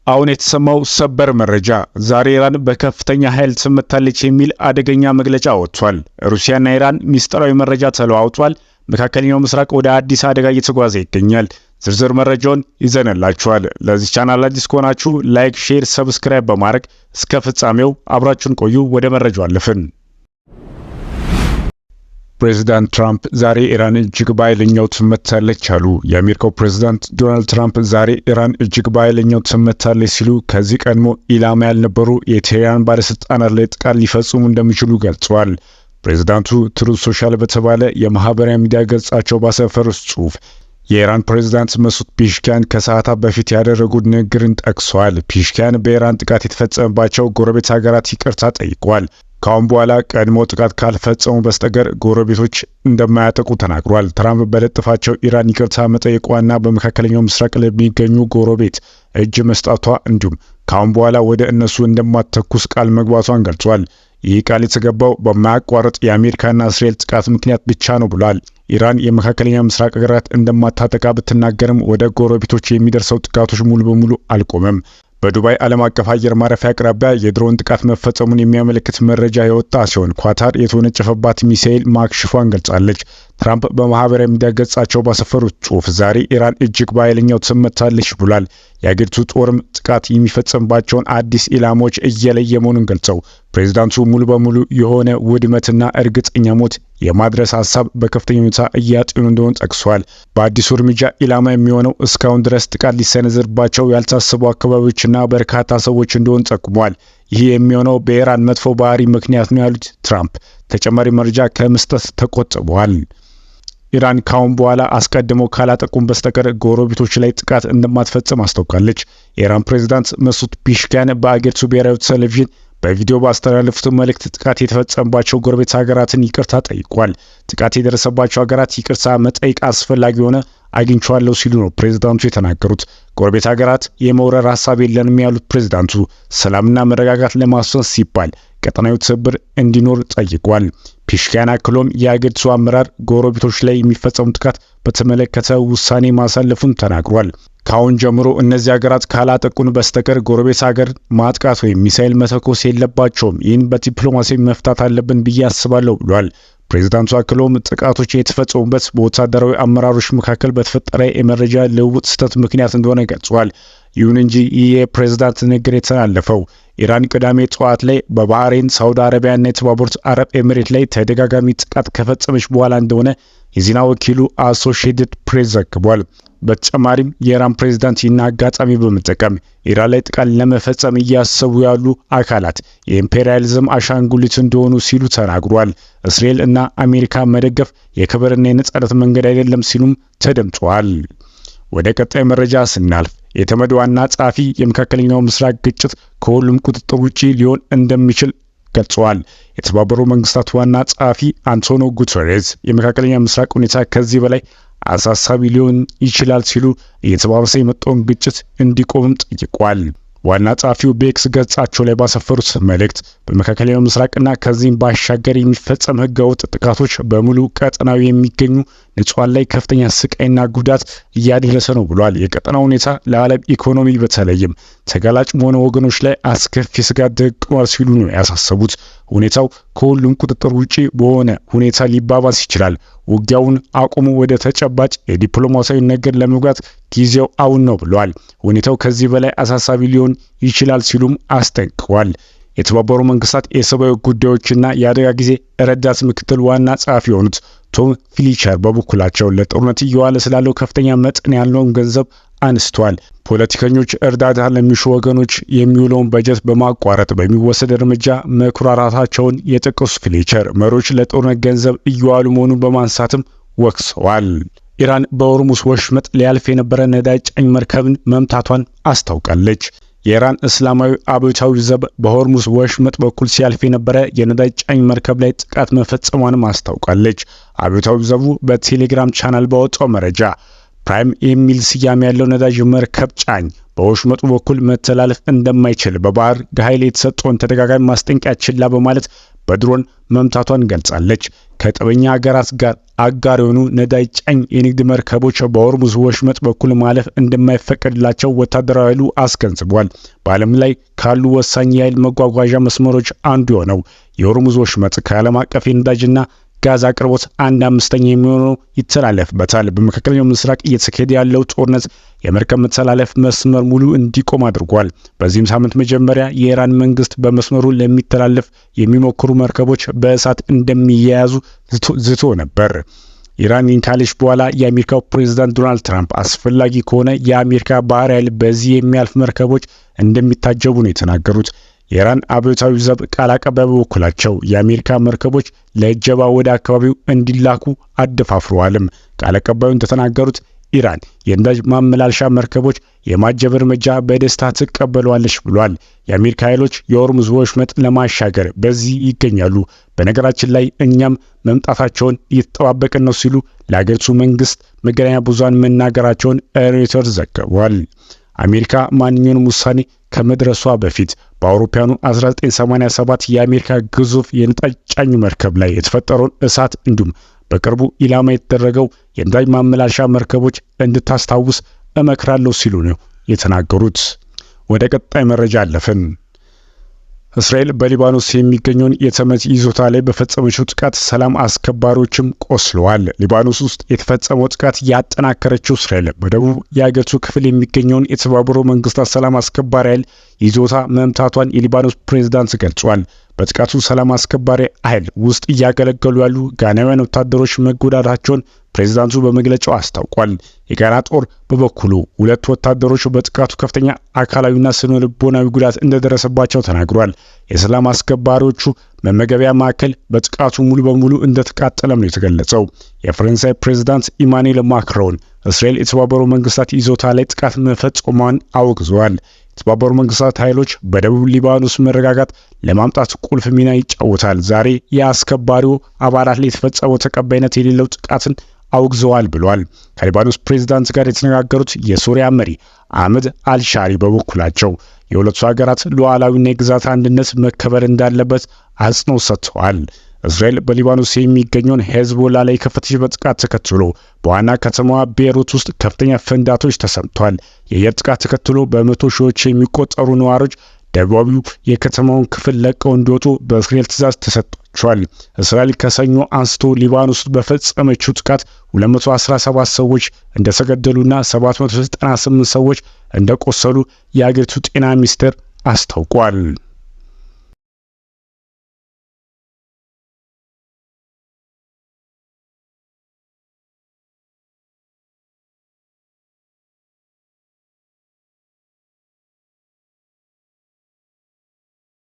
አሁን የተሰማው ሰበር መረጃ ዛሬ ኢራን በከፍተኛ ኃይል ትመታለች የሚል አደገኛ መግለጫ ወጥቷል። ሩሲያና ኢራን ሚስጥራዊ መረጃ ተለዋውጧል። መካከለኛው ምስራቅ ወደ አዲስ አደጋ እየተጓዘ ይገኛል። ዝርዝር መረጃውን ይዘንላችኋል። ለዚህ ቻናል አዲስ ከሆናችሁ ላይክ፣ ሼር፣ ሰብስክራይብ በማድረግ እስከ ፍጻሜው አብራችሁን ቆዩ። ወደ መረጃው አለፍን። ፕሬዚዳንት ትራምፕ ዛሬ ኢራን እጅግ በኃይለኛው ትመታለች አሉ። የአሜሪካው ፕሬዚዳንት ዶናልድ ትራምፕ ዛሬ ኢራን እጅግ በኃይለኛው ትመታለች ሲሉ ከዚህ ቀድሞ ኢላማ ያልነበሩ የቴህራን ባለስልጣናት ላይ ጥቃት ሊፈጽሙ እንደሚችሉ ገልጸዋል። ፕሬዚዳንቱ ትሩዝ ሶሻል በተባለ የማህበራዊ ሚዲያ ገጻቸው ባሰፈሩት ጽሑፍ የኢራን ፕሬዚዳንት መሱድ ፔዜሽኪያን ከሰዓታት በፊት ያደረጉት ንግግርን ጠቅሰዋል። ፔዜሽኪያን በኢራን ጥቃት የተፈጸመባቸው ጎረቤት ሀገራት ይቅርታ ጠይቀዋል። ካሁን በኋላ ቀድሞ ጥቃት ካልፈጸሙ በስተቀር ጎረቤቶች እንደማያጠቁ ተናግሯል። ትራምፕ በለጥፋቸው ኢራን ይቅርታ መጠየቋና በመካከለኛው ምስራቅ ለሚገኙ ጎረቤት እጅ መስጠቷ እንዲሁም ካሁን በኋላ ወደ እነሱ እንደማትተኩስ ቃል መግባቷን ገልጿል። ይህ ቃል የተገባው በማያቋርጥ የአሜሪካና እስራኤል ጥቃት ምክንያት ብቻ ነው ብሏል። ኢራን የመካከለኛው ምስራቅ ሀገራት እንደማታጠቃ ብትናገርም ወደ ጎረቤቶች የሚደርሰው ጥቃቶች ሙሉ በሙሉ አልቆመም። በዱባይ ዓለም አቀፍ አየር ማረፊያ አቅራቢያ የድሮን ጥቃት መፈጸሙን የሚያመለክት መረጃ የወጣ ሲሆን ኳታር የተወነጨፈባት ሚሳኤል ማክሸፏን ገልጻለች። ትራምፕ በማህበራዊ ሚዲያ ገጻቸው ባሰፈሩት ጽሑፍ ዛሬ ኢራን እጅግ በኃይለኛው ትመታለች ብሏል። የአገሪቱ ጦርም ጥቃት የሚፈጸምባቸውን አዲስ ኢላማዎች እየለየ መሆኑን ገልጸው ፕሬዚዳንቱ ሙሉ በሙሉ የሆነ ውድመትና እርግጠኛ ሞት የማድረስ ሀሳብ በከፍተኛ ሁኔታ እያጤኑ እንደሆነ ጠቅሷል። በአዲሱ እርምጃ ኢላማ የሚሆነው እስካሁን ድረስ ጥቃት ሊሰነዘርባቸው ያልታሰቡ አካባቢዎችና በርካታ ሰዎች እንደሆነ ጠቁሟል። ይህ የሚሆነው በኢራን መጥፎ ባህሪ ምክንያት ነው ያሉት ትራምፕ ተጨማሪ መረጃ ከመስጠት ተቆጥበዋል። ኢራን ካሁን በኋላ አስቀድመው ካላጠቁም በስተቀር ጎረቤቶች ላይ ጥቃት እንደማትፈጽም አስታውቃለች። የኢራን ፕሬዝዳንት መሱድ ፔዜሽኪያን በአገሪቱ ብሔራዊ ቴሌቪዥን በቪዲዮ ባስተላለፉት መልእክት ጥቃት የተፈጸመባቸው ጎረቤት ሀገራትን ይቅርታ ጠይቋል። ጥቃት የደረሰባቸው ሀገራት ይቅርታ መጠየቅ አስፈላጊ ሆነ አግኝቻለሁ ሲሉ ነው ፕሬዝዳንቱ የተናገሩት። ጎረቤት ሀገራት የመውረር ሀሳብ የለንም ያሉት ፕሬዝዳንቱ ሰላምና መረጋጋት ለማስፈን ሲባል ቀጠናዊ ትብብር እንዲኖር ጠይቋል። ፔዜሽኪያን አክሎም የአገሪቱ አመራር ጎረቤቶች ላይ የሚፈጸሙ ጥቃት በተመለከተ ውሳኔ ማሳለፉን ተናግሯል። ካሁን ጀምሮ እነዚህ ሀገራት ካላጠቁን በስተቀር ጎረቤት ሀገር ማጥቃት ወይም ሚሳኤል መተኮስ የለባቸውም። ይህን በዲፕሎማሲ መፍታት አለብን ብዬ አስባለሁ ብሏል። ፕሬዝዳንቱ አክሎም ጥቃቶች የተፈጸሙበት በወታደራዊ አመራሮች መካከል በተፈጠረ የመረጃ ልውውጥ ስህተት ምክንያት እንደሆነ ገልጿል። ይሁን እንጂ ይህ የፕሬዝዳንት ንግግር የተላለፈው ኢራን ቅዳሜ ጠዋት ላይ በባህሬን፣ ሳውዲ አረቢያና የተባበሩት አረብ ኤሚሬት ላይ ተደጋጋሚ ጥቃት ከፈጸመች በኋላ እንደሆነ የዜና ወኪሉ አሶሺየትድ ፕሬስ ዘግቧል። በተጨማሪም የኢራን ፕሬዝዳንት ይህን አጋጣሚ በመጠቀም ኢራን ላይ ጥቃት ለመፈጸም እያሰቡ ያሉ አካላት የኢምፔሪያሊዝም አሻንጉሊት እንደሆኑ ሲሉ ተናግሯል። እስራኤል እና አሜሪካ መደገፍ የክብርና የነጻነት መንገድ አይደለም ሲሉም ተደምጠዋል። ወደ ቀጣይ መረጃ ስናልፍ የተመድ ዋና ጸሐፊ የመካከለኛው ምስራቅ ግጭት ከሁሉም ቁጥጥር ውጪ ሊሆን እንደሚችል ገልጸዋል። የተባበሩት መንግስታት ዋና ጸሐፊ አንቶኒዮ ጉተሬዝ የመካከለኛ ምስራቅ ሁኔታ ከዚህ በላይ አሳሳቢ ሊሆን ይችላል ሲሉ እየተባባሰ የመጣውን ግጭት እንዲቆምም ጠይቋል። ዋና ጸሐፊው በኤክስ ገጻቸው ላይ ባሰፈሩት መልእክት በመካከለኛው ምስራቅና ከዚህም ባሻገር የሚፈጸም ህገወጥ ጥቃቶች በሙሉ ቀጠናው የሚገኙ ንጹሃን ላይ ከፍተኛ ስቃይና ጉዳት እያደረሰ ነው ብሏል። የቀጠናው ሁኔታ ለዓለም ኢኮኖሚ በተለይም ተጋላጭ በሆኑ ወገኖች ላይ አስከፊ ስጋት ደቅኗል ሲሉ ነው ያሳሰቡት። ሁኔታው ከሁሉም ቁጥጥር ውጪ በሆነ ሁኔታ ሊባባስ ይችላል። ውጊያውን አቁሙ፣ ወደ ተጨባጭ የዲፕሎማሲያዊ ነገር ለመግባት ጊዜው አሁን ነው ብለዋል። ሁኔታው ከዚህ በላይ አሳሳቢ ሊሆን ይችላል ሲሉም አስጠንቅቀዋል። የተባበሩት መንግስታት የሰብአዊ ጉዳዮችና የአደጋ ጊዜ ረዳት ምክትል ዋና ጸሐፊ የሆኑት ቶም ፍሊቸር በበኩላቸው ለጦርነት እየዋለ ስላለው ከፍተኛ መጠን ያለውን ገንዘብ አንስተዋል። ፖለቲከኞች እርዳታ ለሚሹ ወገኖች የሚውለውን በጀት በማቋረጥ በሚወሰድ እርምጃ መኩራራታቸውን የጠቀሱ ፍሊቸር መሪዎች ለጦርነት ገንዘብ እየዋሉ መሆኑን በማንሳትም ወቅሰዋል። ኢራን በሆርሙዝ ወሽመጥ ሊያልፍ የነበረ ነዳጅ ጫኝ መርከብን መምታቷን አስታውቃለች። የኢራን እስላማዊ አብዮታዊ ዘብ በሆርሙዝ ወሽመጥ በኩል ሲያልፍ የነበረ የነዳጅ ጫኝ መርከብ ላይ ጥቃት መፈጸሟንም አስታውቃለች። አብዮታዊ ዘቡ በቴሌግራም ቻናል ባወጣው መረጃ ፕራይም የሚል ስያሜ ያለው ነዳጅ መርከብ ጫኝ በወሽመጡ በኩል መተላለፍ እንደማይችል በባህር ኃይል የተሰጠውን ተደጋጋሚ ማስጠንቀቂያ ችላ በማለት በድሮን መምታቷን ገልጻለች። ከጠበኛ ሀገራት ጋር አጋር የሆኑ ነዳጅ ጫኝ የንግድ መርከቦች በሆርሙዝ ወሽመጥ በኩል ማለፍ እንደማይፈቀድላቸው ወታደራዊ ኃይሉ አስገንዝቧል። በዓለም ላይ ካሉ ወሳኝ የኃይል መጓጓዣ መስመሮች አንዱ የሆነው የሆርሙዝ ወሽመጥ ከዓለም አቀፍ የነዳጅና ጋዝ አቅርቦት 1/5 የሚሆነው ይተላለፍበታል። በመካከለኛው ምስራቅ እየተካሄደ ያለው ጦርነት የመርከብ መተላለፍ መስመር ሙሉ እንዲቆም አድርጓል። በዚህም ሳምንት መጀመሪያ የኢራን መንግስት በመስመሩ ለሚተላለፍ የሚሞክሩ መርከቦች በእሳት እንደሚያያዙ ዝቶ ነበር። ኢራን ካለች በኋላ የአሜሪካው ፕሬዝዳንት ዶናልድ ትራምፕ አስፈላጊ ከሆነ የአሜሪካ ባህር ኃይል በዚህ የሚያልፍ መርከቦች እንደሚታጀቡ ነው የተናገሩት። የኢራን አብዮታዊ ዘብ ቃል አቀባይ በበኩላቸው የአሜሪካ መርከቦች ለእጀባ ወደ አካባቢው እንዲላኩ አደፋፍረዋልም። ቃል አቀባዩ እንደተናገሩት ኢራን የነዳጅ ማመላለሻ መርከቦች የማጀብ እርምጃ በደስታ ትቀበለዋለች ብሏል። የአሜሪካ ኃይሎች የሆርሙዝ ወሽመጥ ለማሻገር በዚህ ይገኛሉ። በነገራችን ላይ እኛም መምጣታቸውን እየተጠባበቅን ነው ሲሉ ለአገሪቱ መንግስት መገናኛ ብዙሃን መናገራቸውን ሮይተርስ ዘግቧል። አሜሪካ ማንኛውንም ውሳኔ ከመድረሷ በፊት በአውሮፓውያኑ 1987 የአሜሪካ ግዙፍ የነዳጅ ጫኝ መርከብ ላይ የተፈጠረውን እሳት እንዲሁም በቅርቡ ኢላማ የተደረገው የነዳጅ ማመላለሻ መርከቦች እንድታስታውስ እመክራለሁ ሲሉ ነው የተናገሩት። ወደ ቀጣይ መረጃ አለፍን። እስራኤል በሊባኖስ የሚገኘውን የተመድ ይዞታ ላይ በፈጸመችው ጥቃት ሰላም አስከባሪዎችም ቆስለዋል። ሊባኖስ ውስጥ የተፈጸመው ጥቃት ያጠናከረችው እስራኤል በደቡብ የአገሪቱ ክፍል የሚገኘውን የተባበሩት መንግስታት ሰላም አስከባሪ ኃይል ይዞታ መምታቷን የሊባኖስ ፕሬዝዳንት ገልጿል። በጥቃቱ ሰላም አስከባሪ ኃይል ውስጥ እያገለገሉ ያሉ ጋናውያን ወታደሮች መጎዳታቸውን ፕሬዝዳንቱ በመግለጫው አስታውቋል። የጋና ጦር በበኩሉ 2 ወታደሮች በጥቃቱ ከፍተኛ አካላዊና ስነ ልቦናዊ ጉዳት እንደደረሰባቸው ተናግሯል። የሰላም አስከባሪዎቹ መመገቢያ ማዕከል በጥቃቱ ሙሉ በሙሉ እንደተቃጠለም ነው የተገለጸው። የፈረንሳይ ፕሬዝዳንት ኢማኑኤል ማክሮን እስራኤል የተባበሩት መንግስታት ይዞታ ላይ ጥቃት መፈጸሟን አውግዘዋል። የተባበሩት መንግስታት ኃይሎች በደቡብ ሊባኖስ መረጋጋት ለማምጣት ቁልፍ ሚና ይጫወታል። ዛሬ የአስከባሪው አባላት ላይ የተፈጸመው ተቀባይነት የሌለው ጥቃትን አውግዘዋል ብሏል። ከሊባኖስ ፕሬዝዳንት ጋር የተነጋገሩት የሶሪያ መሪ አህመድ አልሻሪ በበኩላቸው የሁለቱ ሀገራት ሉዓላዊና የግዛት አንድነት መከበር እንዳለበት አጽንኦት ሰጥተዋል። እስራኤል በሊባኖስ የሚገኘውን ሄዝቦላ ላይ የከፈተችበት ጥቃት ተከትሎ በዋና ከተማዋ ቤይሩት ውስጥ ከፍተኛ ፍንዳቶች ተሰምቷል። የአየር ጥቃት ተከትሎ በመቶ ሺዎች የሚቆጠሩ ነዋሪዎች ደቡባዊው የከተማውን ክፍል ለቀው እንዲወጡ በእስራኤል ትዕዛዝ ተሰጥቷቸዋል። እስራኤል ከሰኞ አንስቶ ሊባኖስ ውስጥ በፈጸመችው ጥቃት 217 ሰዎች እንደተገደሉና 798 ሰዎች እንደቆሰሉ የአገሪቱ ጤና ሚኒስቴር አስታውቋል።